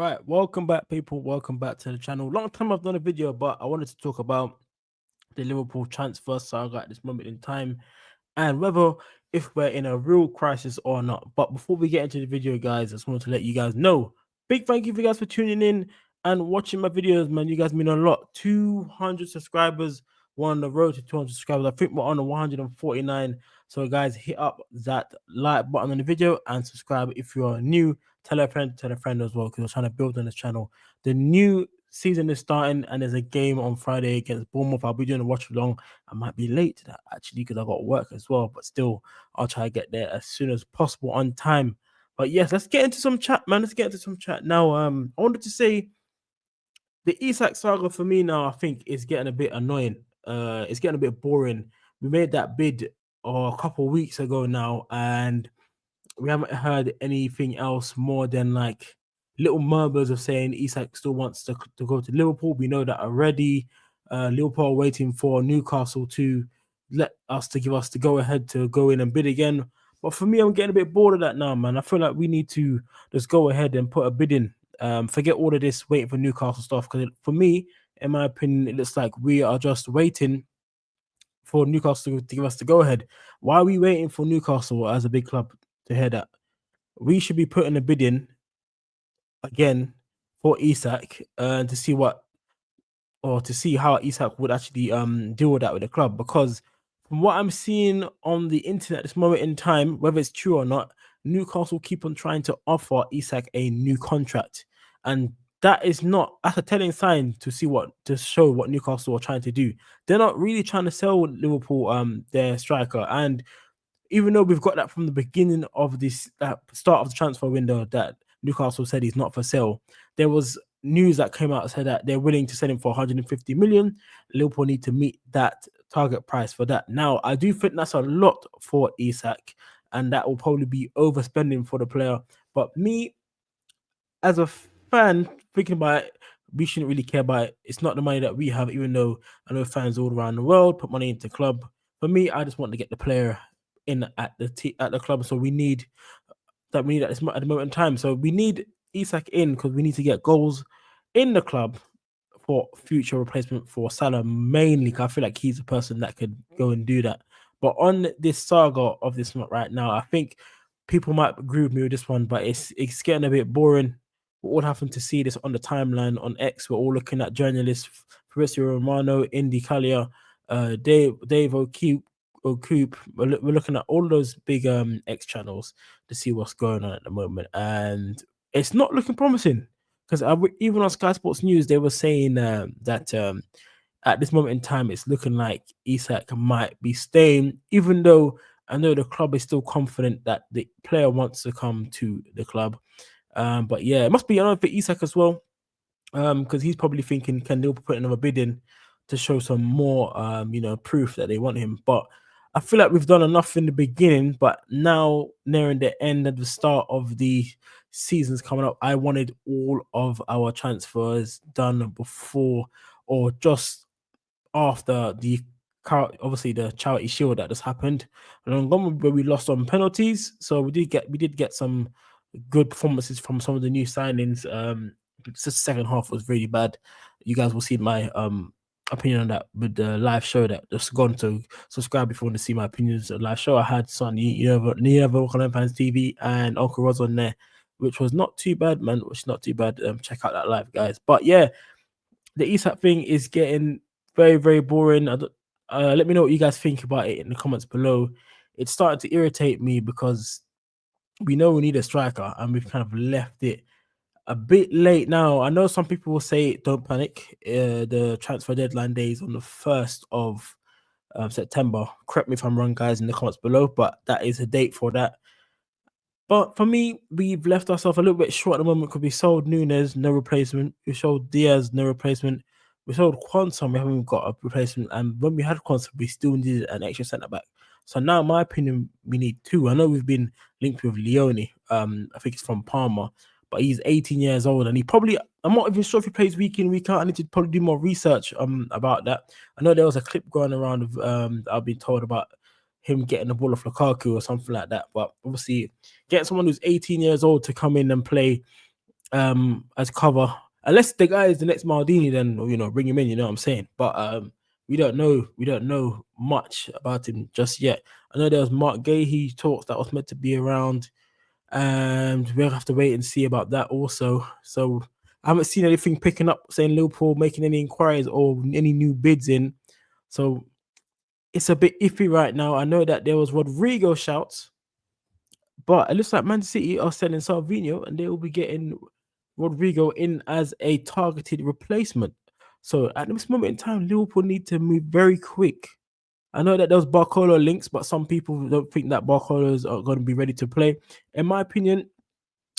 Right, welcome back, people. Welcome back to the channel. Long time I've done a video, but I wanted to talk about the Liverpool transfer saga at this moment in time and whether if we're in a real crisis or not. But before we get into the video, guys, I just wanted to let you guys know. Big thank you for you guys for tuning in and watching my videos, man. You guys mean a lot. 200 subscribers. We're on the road to 200 subscribers. I think we're on the 149. So, guys, hit up that like button on the video and subscribe if you are new. Tell a friend as well, because we're trying to build on this channel. The new season is starting, and there's a game on Friday against Bournemouth. I'll be doing a watch along. I might be late to that actually because I got work as well, but still, I'll try to get there as soon as possible on time. But yes, let's get into some chat, man. Let's get into some chat now. I wanted to say the Isak saga for me now, I think, is getting a bit annoying. It's getting a bit boring. We made that bid a couple of weeks ago now, and we haven't heard anything else more than like little murmurs of saying Isak still wants to go to Liverpool. We know that already. Liverpool are waiting for Newcastle to give us the go ahead to go in and bid again. But for me, I'm getting a bit bored of that now, man. I feel like we need to just go ahead and put a bid in. Forget all of this waiting for Newcastle stuff, because for me, in my opinion, it looks like we are just waiting for Newcastle to give us the go ahead. Why are we waiting for Newcastle as a big club to hear that? We should be putting a bid in again for Isak to see how Isak would actually deal with that with the club, because from what I'm seeing on the internet at this moment in time, whether it's true or not, Newcastle keep on trying to offer Isak a new contract, and that's a telling sign to show what Newcastle are trying to do. They're not really trying to sell Liverpool their striker, and even though we've got that from the beginning of this start of the transfer window that Newcastle said he's not for sale, there was news that came out that said that they're willing to sell him for 150 million. Liverpool need to meet that target price for that. Now, I do think that's a lot for Isak, and that will probably be overspending for the player. But me, as a fan, thinking about it, we shouldn't really care about it. It's not the money that we have, even though I know fans all around the world put money into the club. For me, I just want to get the player in at the club. So we need at this at the moment in time. So we need Isak in because we need to get goals in the club for future replacement for Salah mainly. Cause I feel like he's a person that could go and do that. But on this saga of this right now, I think people might agree with me with this one, but it's getting a bit boring. We're all having to see this on the timeline on X. We're all looking at journalists Fabrizio Romano, Indy Callia, Dave O'Coop. We're looking at all those big X channels to see what's going on at the moment, and it's not looking promising. Because even on Sky Sports News, they were saying that at this moment in time, it's looking like Isak might be staying, even though I know the club is still confident that the player wants to come to the club. But yeah, it must be another for Isak as well, because he's probably thinking, can Liverpool put another bid in to show some more, proof that they want him? But I feel like we've done enough in the beginning, but now nearing the end of the start of the seasons coming up, I wanted all of our transfers done before or just after obviously the Charity Shield that just happened, and where we lost on penalties. So we did get some good performances from some of the new signings. Just the second half was really bad. You guys will see my opinion on that with the live show that just gone to subscribe if you want to see my opinions. Live show I had Son, Fans TV and Uncle Roz on there, which was not too bad, man. Which is not too bad. Check out that live, guys. But yeah, the Isak thing is getting very, very boring. Let me know what you guys think about it in the comments below. It's starting to irritate me because we know we need a striker and we've kind of left it a bit late now. I know some people will say don't panic. The transfer deadline day is on the 1st of September. Correct me if I'm wrong, guys, in the comments below, but that is a date for that. But for me, we've left ourselves a little bit short at the moment because we sold Nunes, no replacement. We sold Diaz, no replacement. We sold Quantum, we haven't got a replacement. And when we had Quantum, we still needed an extra centre back. So now, in my opinion, we need two. I know we've been linked with Leone. I think it's from Parma, but he's 18 years old, and I'm not even sure if he plays week in, week out. I need to probably do more research about that. I know there was a clip going around of I've been told about him getting the ball off Lukaku or something like that. But obviously, getting someone who's 18 years old to come in and play as cover. Unless the guy is the next Maldini, then bring him in. You know what I'm saying? But we don't know. We don't know much about him just yet. I know there was Mark Gahey talks that was meant to be around, and we'll have to wait and see about that also. So I haven't seen anything picking up saying Liverpool making any inquiries or any new bids in. So it's a bit iffy right now. I know that there was Rodrigo shouts, but it looks like Man City are selling Salvino, and they will be getting Rodrigo in as a targeted replacement. So at this moment in time, Liverpool need to move very quick. I know that there was Barcola links, but some people don't think that Barcolas are going to be ready to play. In my opinion,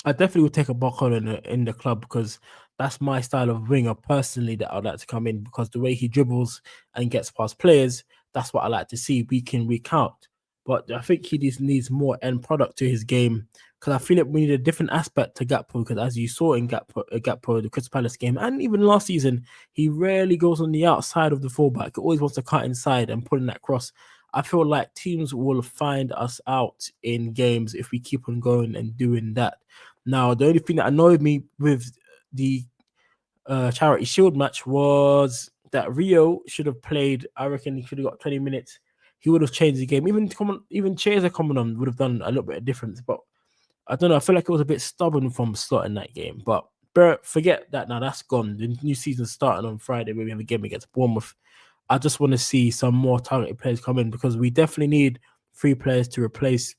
I definitely would take a Barcola in the club because that's my style of winger personally that I'd like to come in, because the way he dribbles and gets past players, that's what I like to see week in, week out. But I think he just needs more end product to his game, because I feel like we need a different aspect to Gakpo, because as you saw in Gakpo, the Crystal Palace game, and even last season, he rarely goes on the outside of the fullback. He always wants to cut inside and put in that cross. I feel like teams will find us out in games if we keep on going and doing that. Now, the only thing that annoyed me with the Charity Shield match was that Rio should have played. I reckon he should have got 20 minutes. He would have changed the game. Even Chaser coming on would have done a little bit of difference. But I don't know. I feel like it was a bit stubborn from Slot in that game. But forget that now. That's gone. The new season's starting on Friday where we have a game against Bournemouth. I just want to see some more targeted players come in, because we definitely need 3 players to replace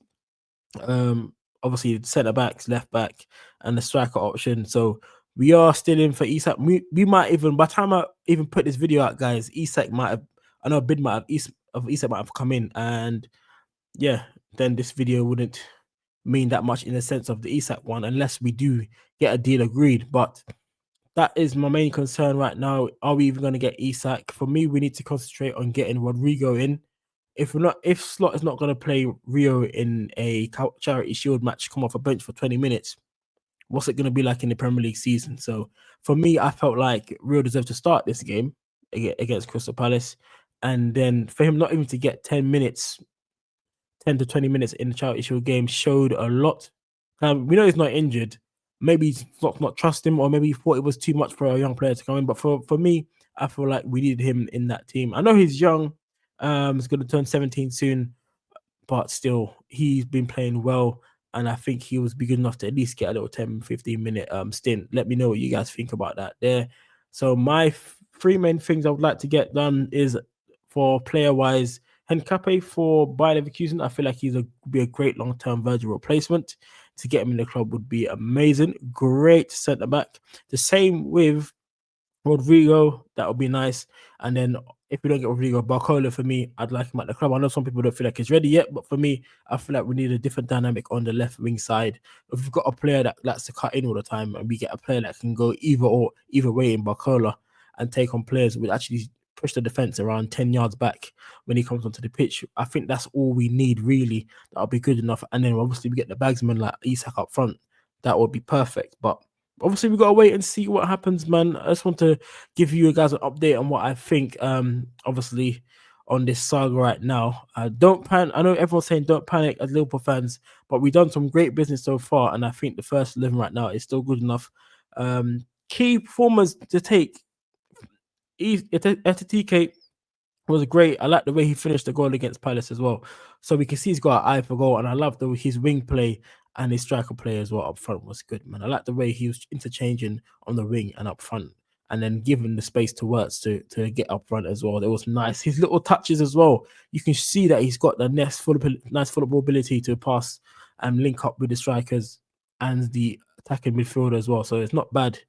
obviously centre backs, left back, and the striker option. So we are still in for Isak. We might even, by the time I even put this video out, guys, Isak might have, I know a bid might have, Isak might have come in, and yeah, then this video wouldn't mean that much in the sense of the Isak one, unless we do get a deal agreed. But that is my main concern right now. Are we even going to get Isak? For me, we need to concentrate on getting Rodrigo in. If Slot is not going to play Rio in a Charity Shield match, come off a bench for 20 minutes, what's it going to be like in the Premier League season? So for me, I felt like Rio deserved to start this game against Crystal Palace, and then for him not even to get 10 to 20 minutes in the Charity Shield game showed a lot. We know he's not injured. Maybe he's not trust him, or maybe he thought it was too much for a young player to come in. But for me, I feel like we needed him in that team. I know he's young. He's going to turn 17 soon, but still, he's been playing well, and I think he was good enough to at least get a little 10-15 minute stint. Let me know what you guys think about that there. So my 3 main things I would like to get done is, for player-wise, Henkape for Bayer Leverkusen. I feel like be a great long-term Virgil replacement. To get him in the club would be amazing. Great centre-back. The same with Rodrigo, that would be nice. And then if we don't get Rodrigo, Barcola, for me, I'd like him at the club. I know some people don't feel like he's ready yet, but for me, I feel like we need a different dynamic on the left wing side. If we've got a player that likes to cut in all the time, and we get a player that can go either way in Barcola and take on players with actually push the defense around 10 yards back when he comes onto the pitch, I think that's all we need, really. That'll be good enough. And then obviously we get the bagsman like Isak up front. That would be perfect. But obviously we gotta wait and see what happens, man. I just want to give you guys an update on what I think. Obviously on this saga right now. Don't panic. I know everyone's saying don't panic as Liverpool fans, but we've done some great business so far, and I think the first 11 right now is still good enough. Key performers to take. FTK was great. I like the way he finished the goal against Palace as well. So we can see he's got an eye for goal, and I love his wing play and his striker play as well up front was good, man. I like the way he was interchanging on the wing and up front, and then giving the space to Wirtz to get up front as well. It was nice. His little touches as well. You can see that he's got the nice football ability to pass and link up with the strikers and the attacking midfielder as well. So it's not bad.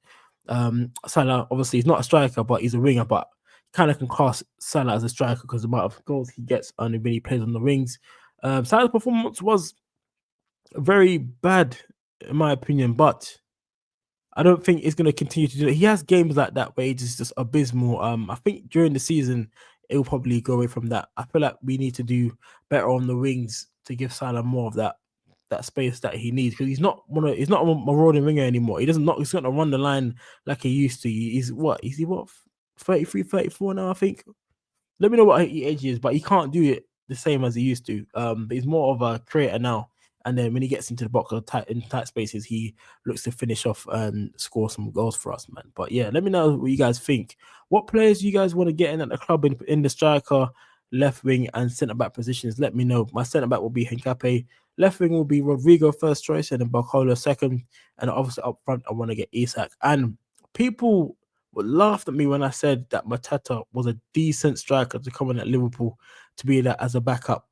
Salah, obviously, he's not a striker, but he's a winger, but kind of can class Salah as a striker because the amount of goals he gets and when he plays on the wings. Salah's performance was very bad, in my opinion, but I don't think he's going to continue to do it. He has games like that where he's just abysmal. I think during the season, it will probably go away from that. I feel like we need to do better on the wings to give Salah more of that space that he needs, because he's not a marauding winger anymore. He's not going to run the line like he used to. He's 33, 34 now, I think. Let me know what age he is, but he can't do it the same as he used to. But he's more of a creator now, And then when he gets into the box or in tight spaces, he looks to finish off and score some goals for us, man. But yeah, let me know what you guys think. What players you guys want to get in at the club in the striker, left wing, and centre back positions? Let me know. My centre back will be Henkape. Left wing will be Rodrigo first choice, and then Barcola second. And obviously up front, I want to get Isak. And people laughed at me when I said that Mateta was a decent striker to come in at Liverpool to be that as a backup.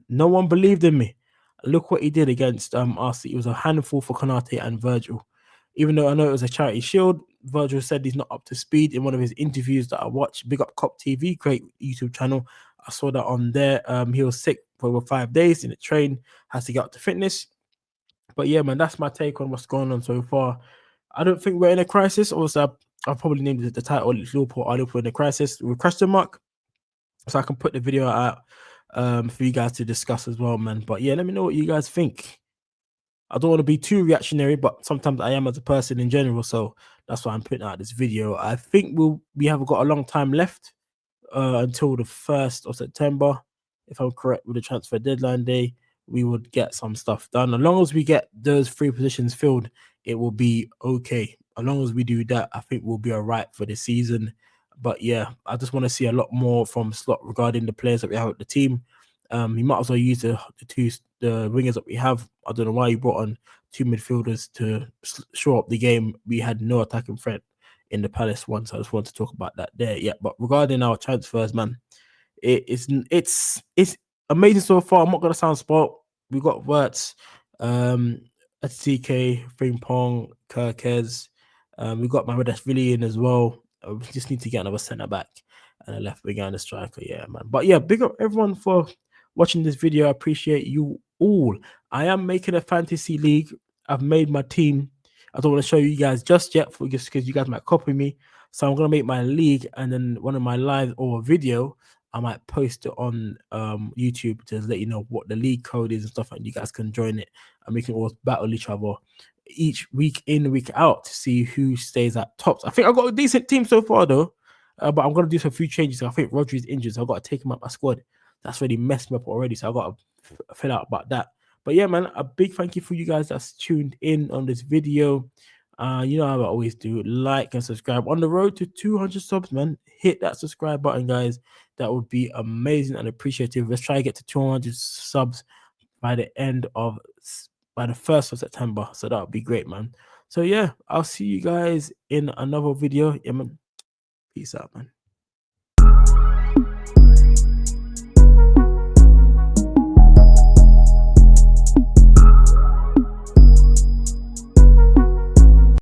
No one believed in me. Look what he did against us. It was a handful for Konate and Virgil. Even though I know it was a charity shield, Virgil said he's not up to speed in one of his interviews that I watched. Big up Cop TV, great YouTube channel. I saw that on there. He was sick for over 5 days in the train, has to get up to fitness. But yeah, man, that's my take on what's going on so far. I don't think we're in a crisis. Also, I'll probably name the title Liverpool in a crisis with question mark. So I can put the video out for you guys to discuss as well, man. But yeah, let me know what you guys think. I don't want to be too reactionary, but sometimes I am as a person in general. So that's why I'm putting out this video. I think we have got a long time left until the 1st of September. If I'm correct with the transfer deadline day, we would get some stuff done. As long as we get those 3 positions filled, it will be okay. As long as we do that, I think we'll be all right for the season. But yeah, I just want to see a lot more from Slot regarding the players that we have at the team. He might as well use the wingers that we have. I don't know why he brought on 2 midfielders to shore up the game. We had no attacking threat in the Palace one, so I just want to talk about that there. Yeah, but regarding our transfers, man, it's amazing so far. I'm not gonna sound spoiled. We got Wirtz, TK, Frimpong, Kirkez. We got Mamadashvili in as well. We just need to get another centre back and a left winger and a striker. Yeah, man. But yeah, big up everyone for watching this video. I appreciate you all. I am making a fantasy league. I've made my team. I don't want to show you guys just yet, just because you guys might copy me. So I'm gonna make my league, and then one of my live or video, I might post it on YouTube to let you know what the league code is and stuff, and you guys can join it, and we can all battle each other each week in, week out to see who stays at tops. I think I've got a decent team so far though, but I'm gonna do some few changes. I think Rodri's injured, so I've got to take him out my squad. That's really messed me up already, so I've got to fill out about that. But yeah, man, a big thank you for you guys that's tuned in on this video. You know how I always do. Like and subscribe. On the road to 200 subs, man. Hit that subscribe button, guys. That would be amazing and appreciative. Let's try to get to 200 subs by the 1st of September. So that would be great, man. So yeah, I'll see you guys in another video. Yeah, man. Peace out, man.